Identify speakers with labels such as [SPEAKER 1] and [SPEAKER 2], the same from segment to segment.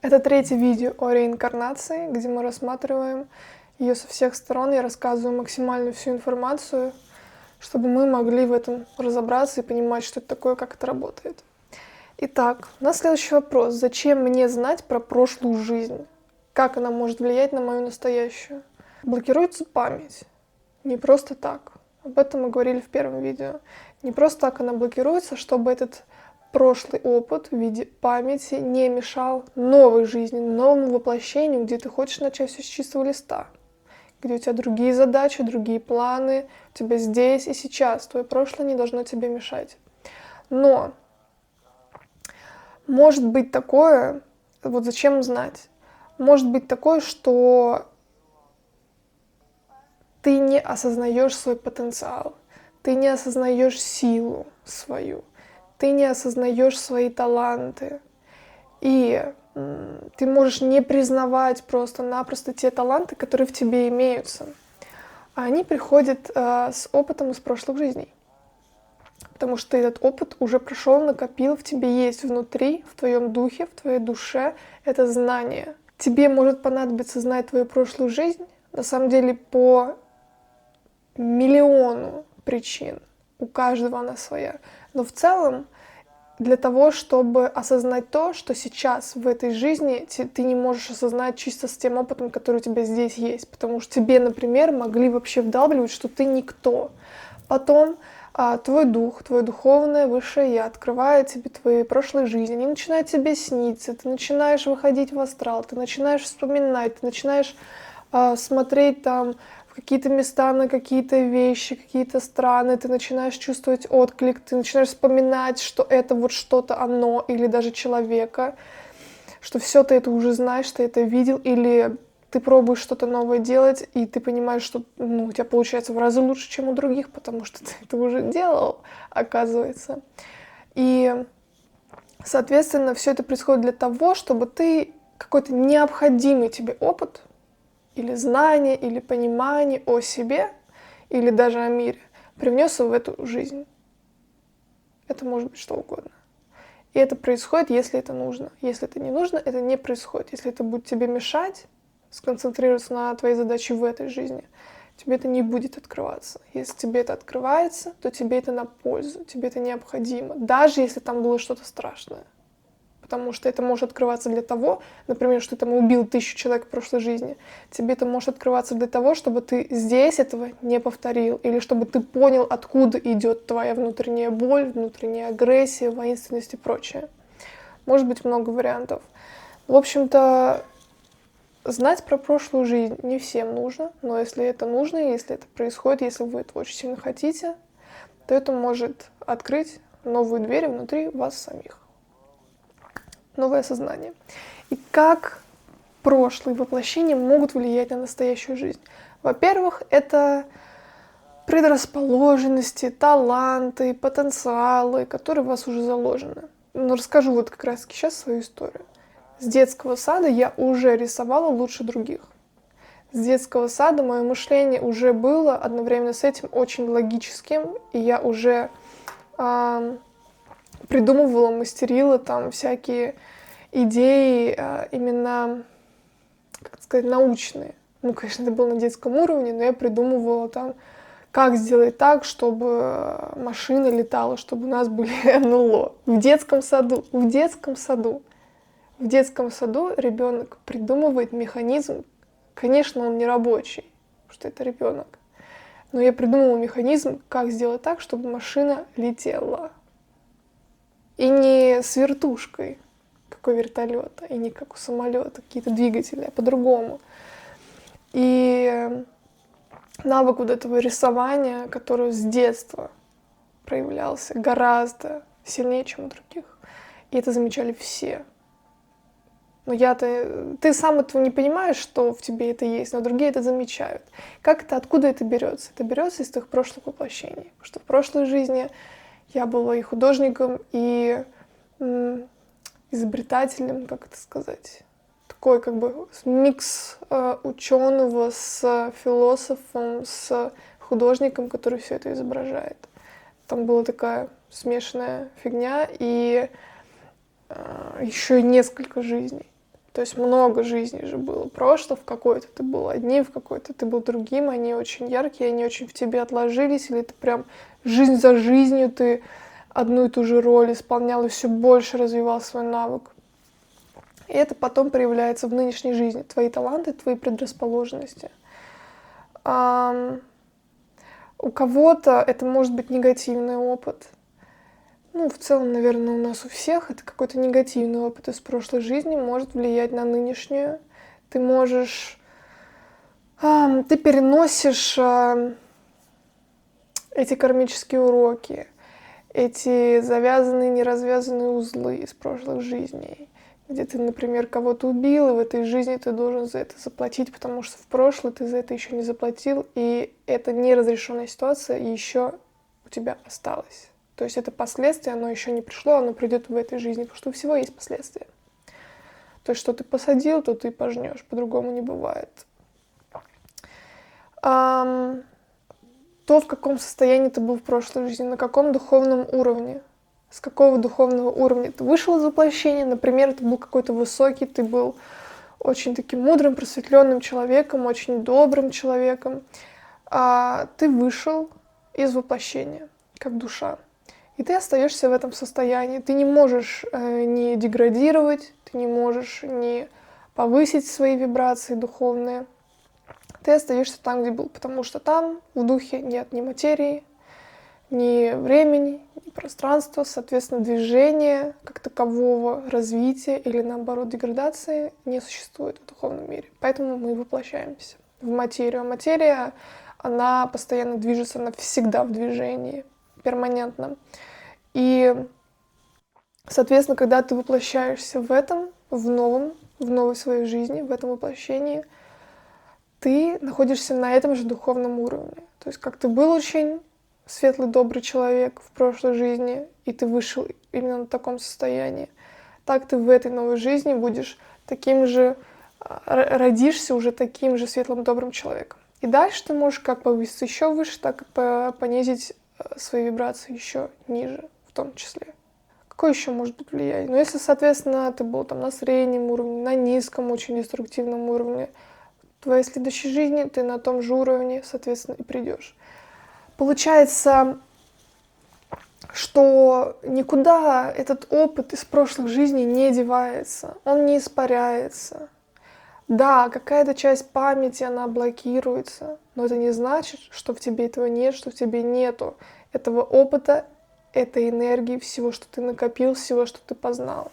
[SPEAKER 1] Это третье видео о реинкарнации, где мы рассматриваем ее со всех сторон. Я рассказываю максимально всю информацию, чтобы мы могли в этом разобраться и понимать, что это такое, как это работает. Итак, у нас следующий вопрос. Зачем мне знать про прошлую жизнь? Как она может влиять на мою настоящую? Блокируется память. Не просто так. Об этом мы говорили в первом видео. Не просто так она блокируется, чтобы этот прошлый опыт в виде памяти не мешал новой жизни, новому воплощению, где ты хочешь начать все с чистого листа, где у тебя другие задачи, другие планы, у тебя здесь и сейчас. Твое прошлое не должно тебе мешать. Но может быть такое, вот зачем знать? Может быть такое, что ты не осознаешь свой потенциал, ты не осознаешь силу свою, ты не осознаешь свои таланты. И ты можешь не признавать просто-напросто те таланты, которые в тебе имеются. А они приходят с опытом из прошлых жизней. Потому что этот опыт уже прошел, накопил, в тебе есть внутри, в твоем духе, в твоей душе это знание. Тебе может понадобиться знать твою прошлую жизнь, на самом деле, по миллиону причин. У каждого она своя. Но в целом, для того, чтобы осознать то, что сейчас в этой жизни ты не можешь осознать чисто с тем опытом, который у тебя здесь есть. Потому что тебе, например, могли вообще вдалбливать, что ты никто. Потом твой дух, твое духовное высшее я открывает тебе твои прошлые жизни, они начинают тебе сниться, ты начинаешь выходить в астрал, ты начинаешь вспоминать, ты начинаешь смотреть там в какие-то места на какие-то вещи, какие-то страны, ты начинаешь чувствовать отклик, ты начинаешь вспоминать, что это вот что-то оно, или даже человека, что все ты это уже знаешь, ты это видел, или ты пробуешь что-то новое делать, и ты понимаешь, что у тебя получается в разы лучше, чем у других, потому что ты это уже делал, оказывается. И, соответственно, все это происходит для того, чтобы ты какой-то необходимый тебе опыт, или знание, или понимание о себе, или даже о мире, привнес в эту жизнь. Это может быть что угодно. И это происходит, если это нужно. Если это не нужно, это не происходит. Если это будет тебе мешать сконцентрироваться на твоей задаче в этой жизни, тебе это не будет открываться. Если тебе это открывается, то тебе это на пользу, тебе это необходимо. Даже если там было что-то страшное. Потому что это может открываться для того, например, что ты там убил 1000 человек в прошлой жизни. Тебе это может открываться для того, чтобы ты здесь этого не повторил. Или чтобы ты понял, откуда идет твоя внутренняя боль, внутренняя агрессия, воинственность и прочее. Может быть много вариантов. В общем-то, знать про прошлую жизнь не всем нужно. Но если это нужно, если это происходит, если вы это очень сильно хотите, то это может открыть новые двери внутри вас самих. Новое сознание. И как прошлые воплощения могут влиять на настоящую жизнь? Во-первых, это предрасположенности, таланты, потенциалы, которые у вас уже заложены. Но расскажу вот как раз сейчас свою историю. С детского сада я уже рисовала лучше других. С детского сада мое мышление уже было одновременно с этим очень логическим, и я уже придумывала, мастерила там всякие идеи именно, как сказать, научные. Ну, конечно, это было на детском уровне, но я придумывала там, как сделать так, чтобы машина летала, чтобы у нас были НЛО. В детском саду. В детском саду. В детском саду ребенок придумывает механизм. Конечно, он не рабочий, потому что это ребенок. Но я придумала механизм, как сделать так, чтобы машина летела. И не с вертушкой, как у вертолета, и не как у самолета, какие-то двигатели, а по-другому. И навык вот этого рисования, который с детства проявлялся гораздо сильнее, чем у других. И это замечали все. Но ты сам этого не понимаешь, что в тебе это есть, но другие это замечают. Как это, откуда это берется? Это берется из твоих прошлых воплощений. Потому что в прошлой жизни я была и художником, и изобретателем, как это сказать. Такой как бы микс ученого с философом, с художником, который все это изображает. Там была такая смешанная фигня, и еще несколько жизней. То есть много жизней же было. Прошлое, в какой-то ты был одним, в какой-то ты был другим. Они очень яркие, они очень в тебе отложились. Или ты прям жизнь за жизнью ты одну и ту же роль исполнял и все больше развивал свой навык. И это потом проявляется в нынешней жизни. Твои таланты, твои предрасположенности. У кого-то это может быть негативный опыт. Ну, в целом, наверное, у нас у всех это какой-то негативный опыт из прошлой жизни может влиять на нынешнюю. Ты можешь... ты переносишь эти кармические уроки, эти завязанные, неразвязанные узлы из прошлых жизней, где ты, например, кого-то убил, и в этой жизни ты должен за это заплатить, потому что в прошлое ты за это еще не заплатил, и эта неразрешенная ситуация еще у тебя осталась. То есть это последствие, оно еще не пришло, оно придет в этой жизни, потому что у всего есть последствия. То есть что ты посадил, то ты пожнешь, по-другому не бывает. То, в каком состоянии ты был в прошлой жизни, на каком духовном уровне, с какого духовного уровня ты вышел из воплощения. Например, ты был какой-то высокий, ты был очень таким мудрым, просветленным человеком, очень добрым человеком. Ты вышел из воплощения, как душа. И ты остаешься в этом состоянии. Ты не можешь не деградировать, ты не можешь не повысить свои вибрации духовные. Ты остаешься там, где был, потому что там в духе нет ни материи, ни времени, ни пространства, соответственно, движения как такового, развития или, наоборот, деградации не существует в духовном мире. Поэтому мы воплощаемся в материю. А материя, она постоянно движется, она всегда в движении, перманентно. И, соответственно, когда ты воплощаешься в этом, в новой своей жизни, в этом воплощении, ты находишься на этом же духовном уровне. То есть как ты был очень светлый, добрый человек в прошлой жизни, и ты вышел именно на таком состоянии, так ты в этой новой жизни будешь таким же, родишься уже таким же светлым, добрым человеком. И дальше ты можешь как повыситься еще выше, так и понизить свои вибрации еще ниже в том числе. Какое еще может быть влияние? Ну, если, соответственно, ты был там на среднем уровне, на низком, очень деструктивном уровне, в твоей следующей жизни ты на том же уровне, соответственно, и придешь. Получается, что никуда этот опыт из прошлых жизней не девается, он не испаряется. Да, какая-то часть памяти, она блокируется, но это не значит, что в тебе этого нет, что в тебе нету этого опыта, этой энергии, всего, что ты накопил, всего, что ты познал.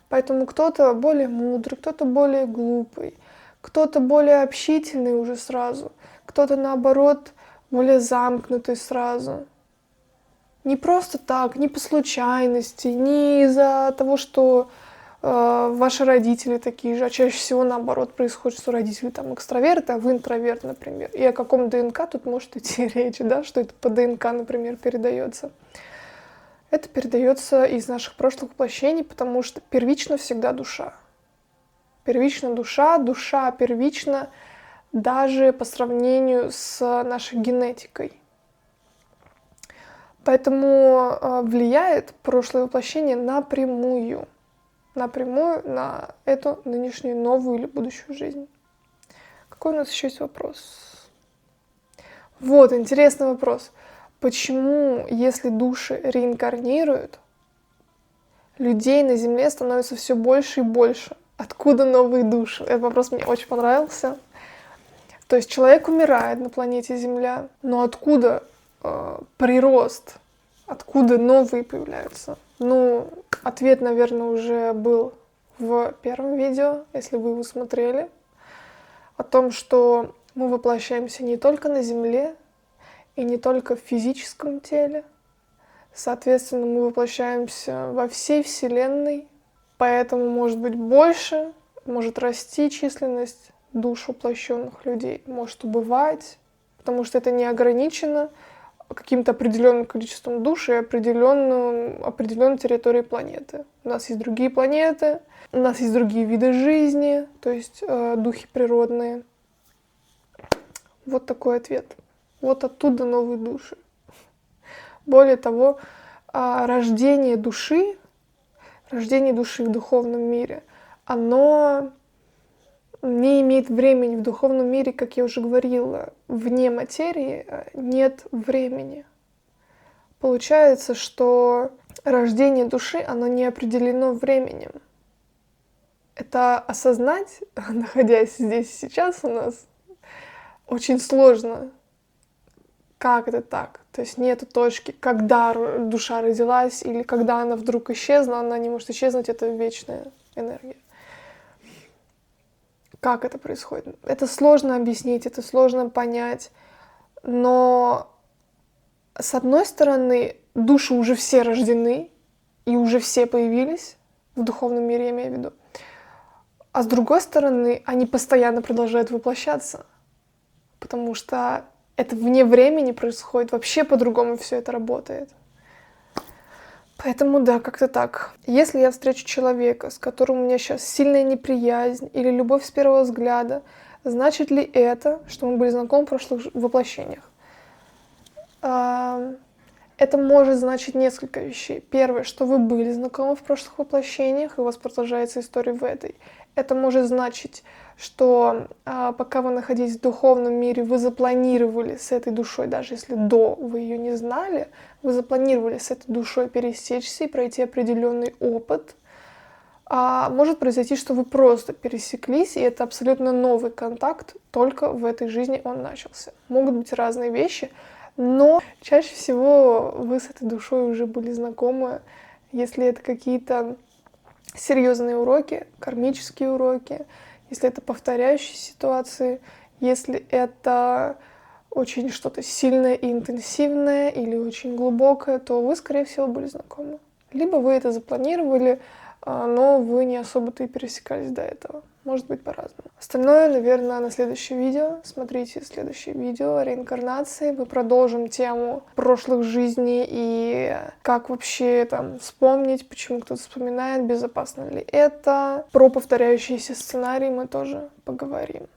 [SPEAKER 1] Поэтому кто-то более мудрый, кто-то более глупый, кто-то более общительный уже сразу, кто-то, наоборот, более замкнутый сразу. Не просто так, не по случайности, не из-за того, что ваши родители такие же, а чаще всего наоборот происходит, что родители там экстраверты, а вы интроверт, например. И о каком ДНК тут может идти речь, да, что это по ДНК, например, передается. Это передается из наших прошлых воплощений, потому что первично всегда душа. Первична душа, душа первична даже по сравнению с нашей генетикой. Поэтому влияет прошлое воплощение напрямую на эту нынешнюю новую или будущую жизнь. Какой у нас еще есть вопрос? Вот, интересный вопрос. Почему, если души реинкарнируют, людей на Земле становится все больше и больше? Откуда новые души? Этот вопрос мне очень понравился. То есть человек умирает на планете Земля, но откуда прирост? Откуда новые появляются? Ну, ответ, наверное, уже был в первом видео, если вы его смотрели, о том, что мы воплощаемся не только на Земле и не только в физическом теле. Соответственно, мы воплощаемся во всей Вселенной, поэтому может быть больше, может расти численность душ воплощенных людей, может убывать, потому что это не ограничено каким-то определенным количеством душ и определенной территорией планеты. У нас есть другие планеты, у нас есть другие виды жизни, то есть духи природные. Вот такой ответ. Вот оттуда новые души. Более того, рождение души в духовном мире, оно не имеет времени. В духовном мире, как я уже говорила, вне материи нет времени. Получается, что рождение души, оно не определено временем. Это осознать, находясь здесь сейчас у нас, очень сложно. Как это так? То есть нету точки, когда душа родилась или когда она вдруг исчезла, она не может исчезнуть, это вечная энергия. Как это происходит? Это сложно объяснить, это сложно понять, но с одной стороны, души уже все рождены и уже все появились, в духовном мире я имею в виду, а с другой стороны, они постоянно продолжают воплощаться, потому что это вне времени происходит, вообще по-другому все это работает. Поэтому да, как-то так. Если я встречу человека, с которым у меня сейчас сильная неприязнь или любовь с первого взгляда, значит ли это, что мы были знакомы в прошлых воплощениях? Это может значить несколько вещей. Первое, что вы были знакомы в прошлых воплощениях, и у вас продолжается история в этой. Это может значить, что пока вы находились в духовном мире, вы запланировали с этой душой, даже если до вы ее не знали, вы запланировали с этой душой пересечься и пройти определенный опыт. Может произойти, что вы просто пересеклись, и это абсолютно новый контакт, только в этой жизни он начался. Могут быть разные вещи, но чаще всего вы с этой душой уже были знакомы, если это какие-то серьезные уроки, кармические уроки, если это повторяющиеся ситуации, если это очень что-то сильное и интенсивное или очень глубокое, то вы, скорее всего, были знакомы. Либо вы это запланировали, но вы не особо-то и пересекались до этого. Может быть по-разному. Остальное, наверное, на следующее видео. Смотрите следующее видео о реинкарнации. Мы продолжим тему прошлых жизней и как вообще там вспомнить, почему кто-то вспоминает, безопасно ли это. Про повторяющиеся сценарии мы тоже поговорим.